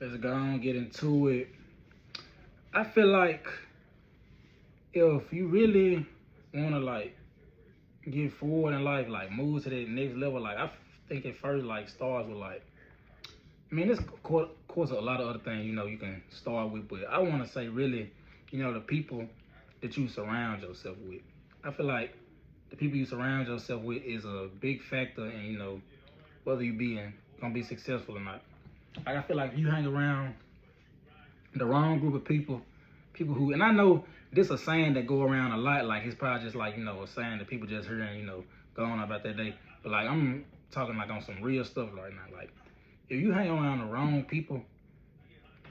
let's go on get into it. I feel like if you really wanna like get forward in life, like move to the next level, like I think it first like starts with like I mean, there's of course a lot of other things you can start with, but I want to say really, the people that you surround yourself with. I feel like the people you surround yourself with is a big factor in whether you gonna be successful or not. Like I feel like if you hang around the wrong group of people, people who and I know this a saying that go around a lot. Like it's probably just like a saying that people just hear and go on about that day. But like I'm talking like on some real stuff right now. Like if you hang around the wrong people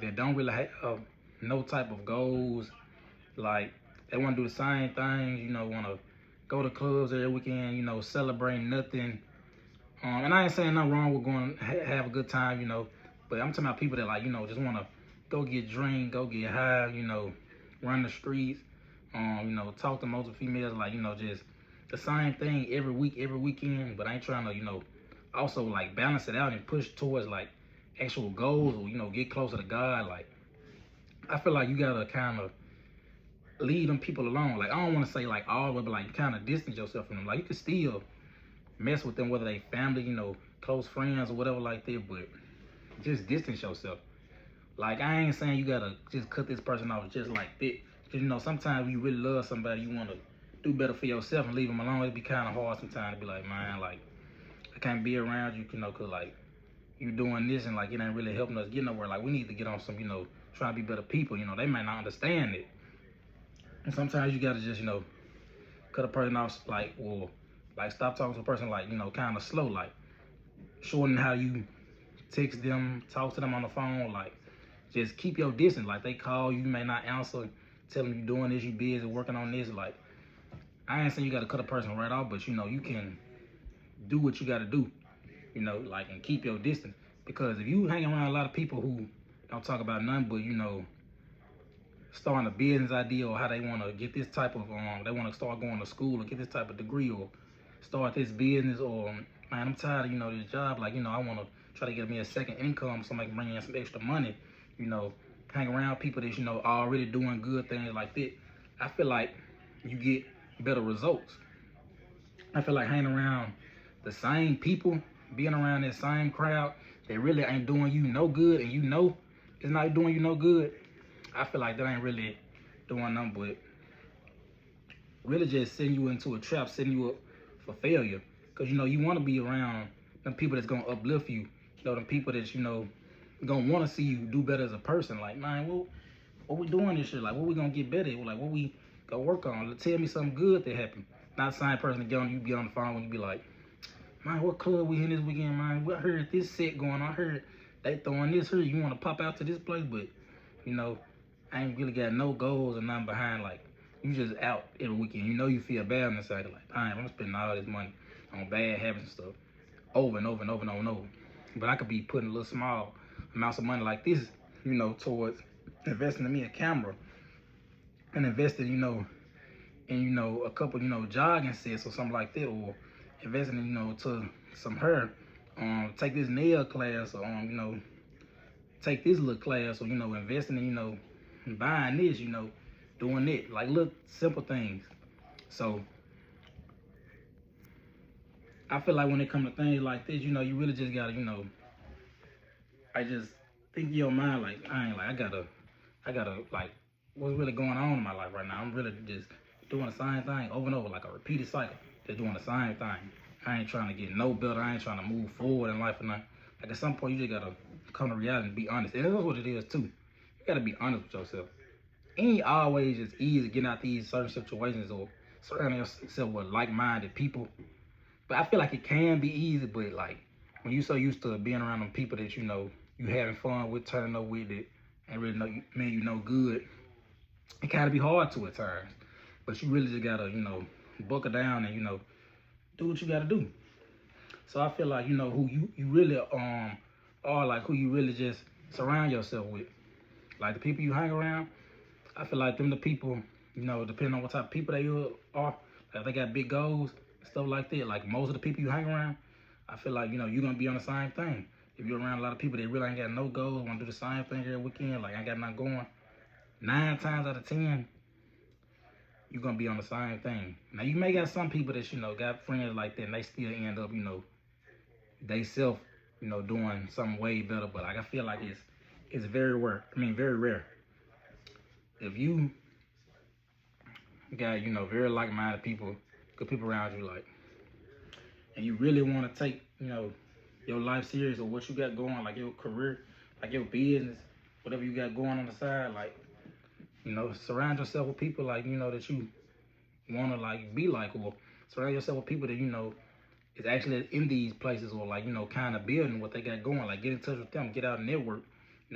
that don't really have no type of goals, like they want to do the same things, want to go to clubs every weekend, celebrate nothing. And I ain't saying nothing wrong with going have a good time, but I'm talking about people that like, just want to go get drink, go get high, run the streets, talk to multiple females, like, just the same thing every week, every weekend, but I ain't trying to, also like balance it out and push towards like actual goals or, get closer to God. Like, I feel like you gotta kind of leave them people alone. Like, I don't want to say like all of it, but like kind of distance yourself from them. Like, you can still mess with them, whether they family, close friends or whatever like that, but just distance yourself. Like, I ain't saying you gotta just cut this person off just like that. Cause sometimes you really love somebody, you wanna do better for yourself and leave them alone. It'd be kind of hard sometimes to be like, man, like I can't be around you, cause like you doing this and like it ain't really helping us get nowhere. Like we need to get on some, trying to be better people. They might not understand it, and sometimes you gotta just, cut a person off, like, or like stop talking to a person, like, kind of slow, like shorten how you text them, talk to them on the phone, like just keep your distance. Like they call you, may not answer, tell them you doing this, you busy working on this. Like I ain't saying you gotta cut a person right off, but you can do what you gotta do, like and keep your distance. Because if you hang around a lot of people who don't talk about nothing but starting a business idea or how they want to get this type of they want to start going to school or get this type of degree or start this business or man, I'm tired of this job, like I want to try to get me a second income, somebody can bring in some extra money, you know hang around people that already doing good things like that. I feel like you get better results. I feel like hanging around the same people, being around that same crowd that really ain't doing you no good, and it's not doing you no good. I feel like that ain't really doing nothing but really just setting you into a trap, setting you up for failure. Cause you want to be around them people that's gonna uplift you. Them people that gonna want to see you do better as a person. Like, man, what we doing this shit? Like, what we gonna get better at? Like, what we gonna work on? Tell me something good that happened. Not the same person that you be on the phone when you be like, man, what club we in this weekend, man? I heard this set going on. I heard they throwing this here. You want to pop out to this place, but I ain't really got no goals or nothing behind. Like, you just out every weekend. You feel bad on the side. Like, I'm spending all this money on bad habits and stuff over and over and over and over and over. But I could be putting a little small amounts of money like this, towards investing in me a camera and investing, in, a couple, jogging sets or something like that, or investing in, to some hair, take this nail class, or, take this little class, or, investing in, buying this, doing it, like little simple things. So I feel like when it comes to things like this, you really just gotta, I just think in your mind, like, I gotta, like, what's really going on in my life right now? I'm really just doing the same thing over and over, like a repeated cycle. Just doing the same thing. I ain't trying to get no better. I ain't trying to move forward in life or nothing. Like, at some point, you just gotta come to reality and be honest. And that's what it is, too. You gotta be honest with yourself. It ain't always just easy getting out these certain situations or surrounding yourself with like-minded people. But I feel like it can be easy, but like when you so used to being around them people that you having fun with, turning up with it, and really mean good, it kind of be hard to at times. But you really just gotta buckle down and do what you gotta do. So I feel like who you really are, like who you really just surround yourself with, like the people you hang around. I feel like them the people, depending on what type of people they are, like they got big goals, stuff like that. Like most of the people you hang around, I feel like, you're gonna be on the same thing. if you're around a lot of people that really ain't got no goals, want to do the same thing every weekend, like I ain't got nothing going, 9 times out of 10, you're gonna be on the same thing. Now you may got some people that, got friends like that and they still end up, they self, doing something way better. But like I feel like it's very rare. Very rare. If you got, very like-minded people, good people around you, like, and you really want to take, your life serious or what you got going, like your career, like your business, whatever you got going on the side, like, surround yourself with people like, that you want to like be like, or surround yourself with people that, is actually in these places, or like, kind of building what they got going. Like, get in touch with them, get out and network,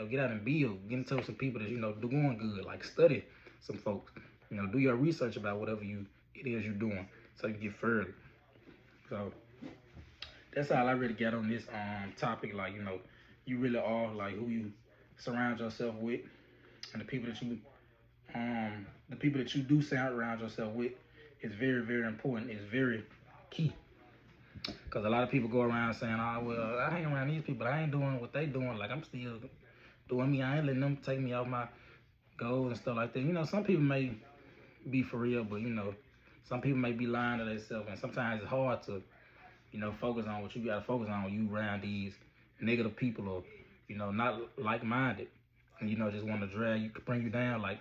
get out and build, get in touch with some people that, do going good, like study some folks, do your research about whatever it is you're doing so you get further. So that's all I really got on this topic. Like, you really are like who you surround yourself with, and the people that you do surround yourself with is very, very important. It's very key. Because a lot of people go around saying, oh, well, I hang around these people. I ain't doing what they doing. Like, I'm still doing me. I ain't letting them take me off my goals and stuff like that. Some people may be for real, but, some people may be lying to themselves. And sometimes it's hard to, focus on what you got to focus on when you around these negative people or, not like-minded. And, just want to drag you, bring you down, like,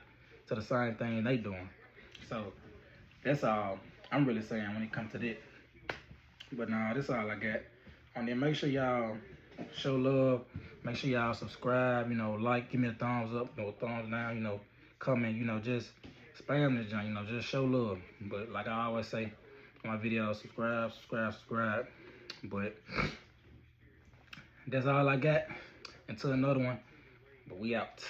to the same thing they doing. So, that's all I'm really saying when it comes to that. But nah, that's all I got. And then make sure y'all show love. Make sure y'all subscribe, like, give me a thumbs up, thumbs down, comment, just spam this junk, just show love. But like I always say on my videos, subscribe. But that's all I got. Until another one. But we out.